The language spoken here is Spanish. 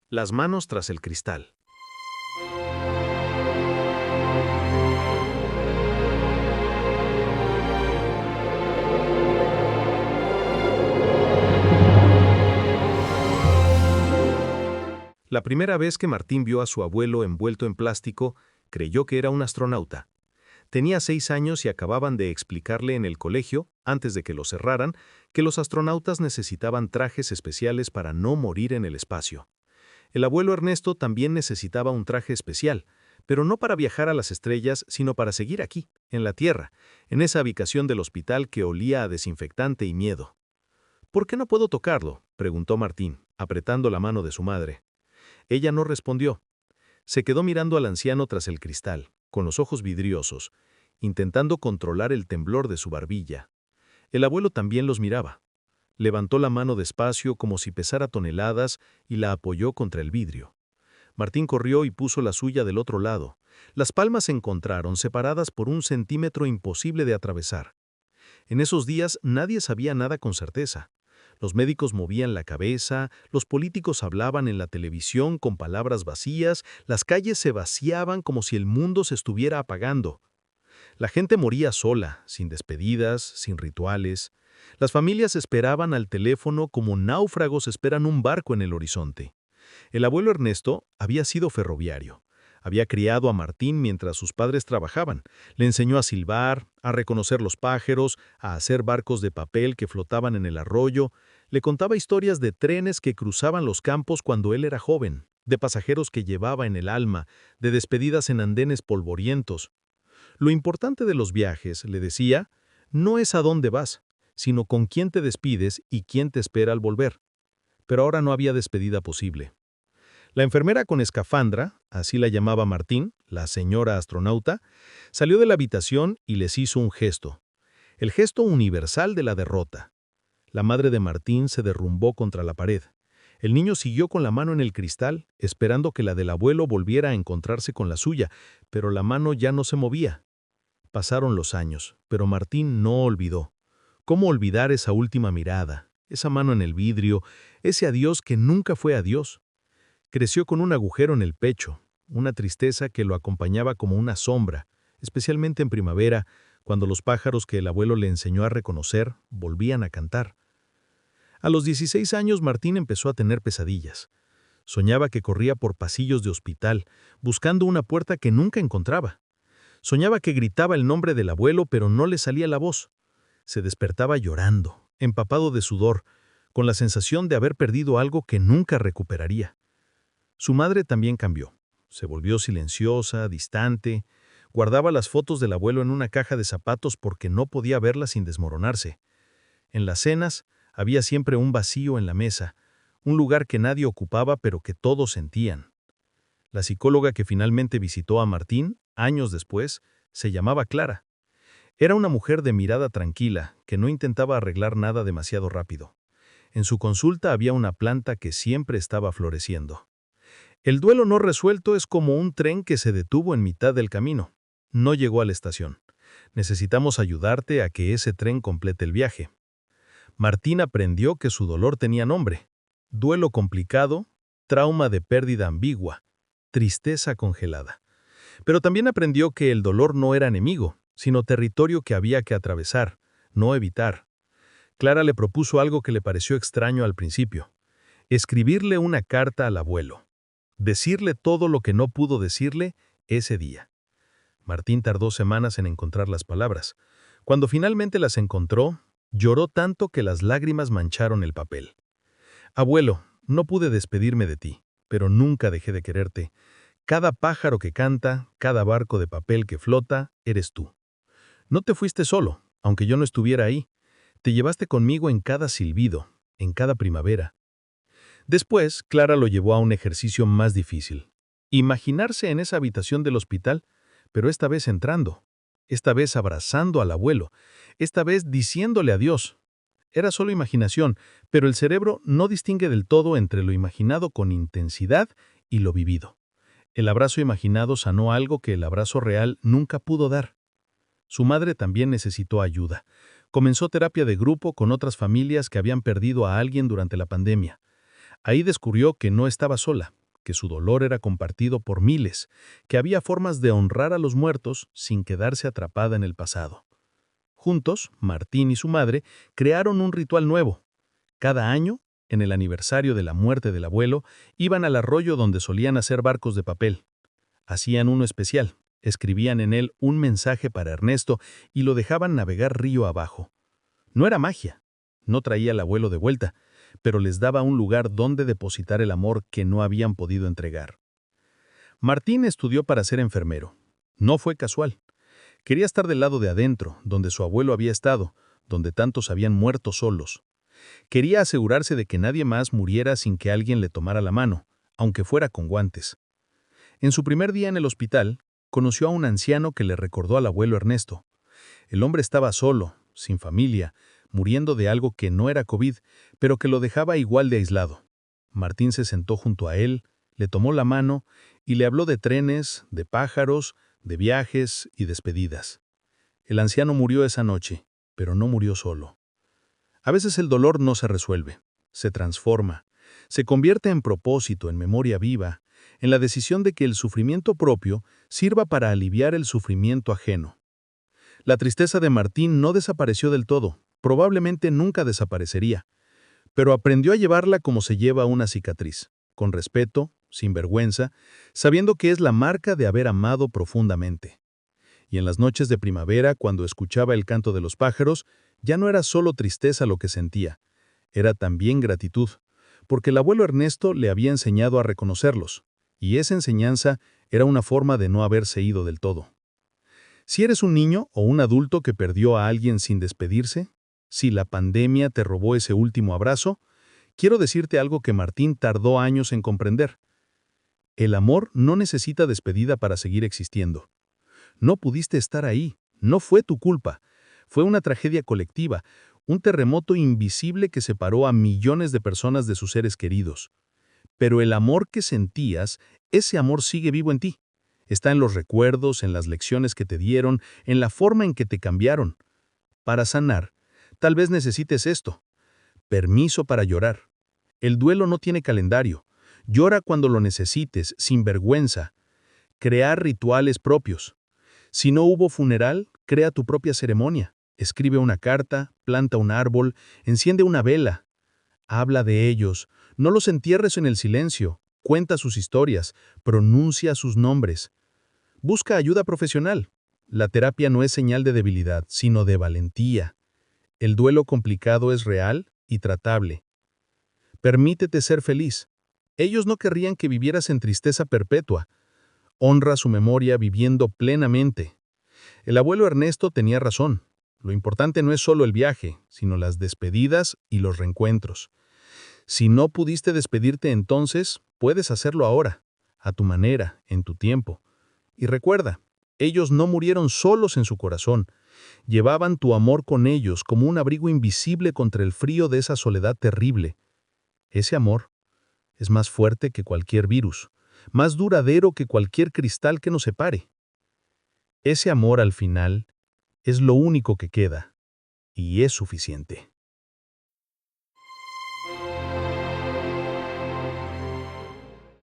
Las manos tras el cristal. La primera vez que Martín vio a su abuelo envuelto en plástico, creyó que era un astronauta. Tenía 6 años y acababan de explicarle en el colegio, antes de que lo cerraran, que los astronautas necesitaban trajes especiales para no morir en el espacio. El abuelo Ernesto también necesitaba un traje especial, pero no para viajar a las estrellas, sino para seguir aquí, en la Tierra, en esa habitación del hospital que olía a desinfectante y miedo. ¿Por qué no puedo tocarlo?, preguntó Martín, apretando la mano de su madre. Ella no respondió. Se quedó mirando al anciano tras el cristal, con los ojos vidriosos, intentando controlar el temblor de su barbilla. El abuelo también los miraba. Levantó la mano despacio como si pesara toneladas y la apoyó contra el vidrio. Martín corrió y puso la suya del otro lado. Las palmas se encontraron separadas por un centímetro imposible de atravesar. En esos días nadie sabía nada con certeza. Los médicos movían la cabeza, los políticos hablaban en la televisión con palabras vacías, las calles se vaciaban como si el mundo se estuviera apagando. La gente moría sola, sin despedidas, sin rituales. Las familias esperaban al teléfono como náufragos esperan un barco en el horizonte. El abuelo Ernesto había sido ferroviario. Había criado a Martín mientras sus padres trabajaban. Le enseñó a silbar, a reconocer los pájaros, a hacer barcos de papel que flotaban en el arroyo. Le contaba historias de trenes que cruzaban los campos cuando él era joven, de pasajeros que llevaba en el alma, de despedidas en andenes polvorientos. Lo importante de los viajes, le decía, no es a dónde vas, sino con quién te despides y quién te espera al volver. Pero ahora no había despedida posible. La enfermera con escafandra, así la llamaba Martín, la señora astronauta, salió de la habitación y les hizo un gesto. El gesto universal de la derrota. La madre de Martín se derrumbó contra la pared. El niño siguió con la mano en el cristal, esperando que la del abuelo volviera a encontrarse con la suya, pero la mano ya no se movía. Pasaron los años, pero Martín no olvidó. ¿Cómo olvidar esa última mirada, esa mano en el vidrio, ese adiós que nunca fue adiós? Creció con un agujero en el pecho, una tristeza que lo acompañaba como una sombra, especialmente en primavera, cuando los pájaros que el abuelo le enseñó a reconocer volvían a cantar. A los 16 años Martín empezó a tener pesadillas. Soñaba que corría por pasillos de hospital, buscando una puerta que nunca encontraba. Soñaba que gritaba el nombre del abuelo, pero no le salía la voz. Se despertaba llorando, empapado de sudor, con la sensación de haber perdido algo que nunca recuperaría. Su madre también cambió. Se volvió silenciosa, distante. Guardaba las fotos del abuelo en una caja de zapatos porque no podía verlas sin desmoronarse. En las cenas había siempre un vacío en la mesa, un lugar que nadie ocupaba pero que todos sentían. La psicóloga que finalmente visitó a Martín, años después, se llamaba Clara. Era una mujer de mirada tranquila, que no intentaba arreglar nada demasiado rápido. En su consulta había una planta que siempre estaba floreciendo. El duelo no resuelto es como un tren que se detuvo en mitad del camino. No llegó a la estación. Necesitamos ayudarte a que ese tren complete el viaje. Martín aprendió que su dolor tenía nombre. Duelo complicado, trauma de pérdida ambigua, tristeza congelada. Pero también aprendió que el dolor no era enemigo, sino territorio que había que atravesar, no evitar. Clara le propuso algo que le pareció extraño al principio: escribirle una carta al abuelo. Decirle todo lo que no pudo decirle ese día. Martín tardó semanas en encontrar las palabras. Cuando finalmente las encontró, lloró tanto que las lágrimas mancharon el papel. Abuelo, no pude despedirme de ti, pero nunca dejé de quererte. Cada pájaro que canta, cada barco de papel que flota, eres tú. No te fuiste solo, aunque yo no estuviera ahí. Te llevaste conmigo en cada silbido, en cada primavera. Después, Clara lo llevó a un ejercicio más difícil. Imaginarse en esa habitación del hospital, pero esta vez entrando, esta vez abrazando al abuelo, esta vez diciéndole adiós. Era solo imaginación, pero el cerebro no distingue del todo entre lo imaginado con intensidad y lo vivido. El abrazo imaginado sanó algo que el abrazo real nunca pudo dar. Su madre también necesitó ayuda. Comenzó terapia de grupo con otras familias que habían perdido a alguien durante la pandemia. Ahí descubrió que no estaba sola. que su dolor era compartido por miles, que había formas de honrar a los muertos sin quedarse atrapada en el pasado. Juntos, Martín y su madre crearon un ritual nuevo. Cada año, en el aniversario de la muerte del abuelo, iban al arroyo donde solían hacer barcos de papel. Hacían uno especial, escribían en él un mensaje para Ernesto y lo dejaban navegar río abajo. No era magia, no traía al abuelo de vuelta, pero les daba un lugar donde depositar el amor que no habían podido entregar. Martín estudió para ser enfermero. No fue casual. Quería estar del lado de adentro, donde su abuelo había estado, donde tantos habían muerto solos. Quería asegurarse de que nadie más muriera sin que alguien le tomara la mano, aunque fuera con guantes. En su primer día en el hospital, conoció a un anciano que le recordó al abuelo Ernesto. El hombre estaba solo, sin familia, muriendo de algo que no era COVID, pero que lo dejaba igual de aislado. Martín se sentó junto a él, le tomó la mano y le habló de trenes, de pájaros, de viajes y despedidas. El anciano murió esa noche, pero no murió solo. A veces el dolor no se resuelve, se transforma, se convierte en propósito, en memoria viva, en la decisión de que el sufrimiento propio sirva para aliviar el sufrimiento ajeno. La tristeza de Martín no desapareció del todo, probablemente nunca desaparecería, pero aprendió a llevarla como se lleva una cicatriz, con respeto, sin vergüenza, sabiendo que es la marca de haber amado profundamente. Y en las noches de primavera, cuando escuchaba el canto de los pájaros, ya no era solo tristeza lo que sentía, era también gratitud, porque el abuelo Ernesto le había enseñado a reconocerlos, y esa enseñanza era una forma de no haberse ido del todo. Si eres un niño o un adulto que perdió a alguien sin despedirse, si la pandemia te robó ese último abrazo, quiero decirte algo que Martín tardó años en comprender. El amor no necesita despedida para seguir existiendo. No pudiste estar ahí, no fue tu culpa. Fue una tragedia colectiva, un terremoto invisible que separó a millones de personas de sus seres queridos. Pero el amor que sentías, ese amor sigue vivo en ti. Está en los recuerdos, en las lecciones que te dieron, en la forma en que te cambiaron. Para sanar, tal vez necesites esto. Permiso para llorar. El duelo no tiene calendario. Llora cuando lo necesites, sin vergüenza. Crear rituales propios. Si no hubo funeral, crea tu propia ceremonia. Escribe una carta, planta un árbol, enciende una vela. Habla de ellos. No los entierres en el silencio. Cuenta sus historias. Pronuncia sus nombres. Busca ayuda profesional. La terapia no es señal de debilidad, sino de valentía. El duelo complicado es real y tratable. Permítete ser feliz. Ellos no querrían que vivieras en tristeza perpetua. Honra su memoria viviendo plenamente. El abuelo Ernesto tenía razón. Lo importante no es solo el viaje, sino las despedidas y los reencuentros. Si no pudiste despedirte entonces, puedes hacerlo ahora, a tu manera, en tu tiempo. Y recuerda, ellos no murieron solos en su corazón. Llevaban tu amor con ellos como un abrigo invisible contra el frío de esa soledad terrible. Ese amor es más fuerte que cualquier virus, más duradero que cualquier cristal que nos separe. Ese amor al final es lo único que queda, y es suficiente.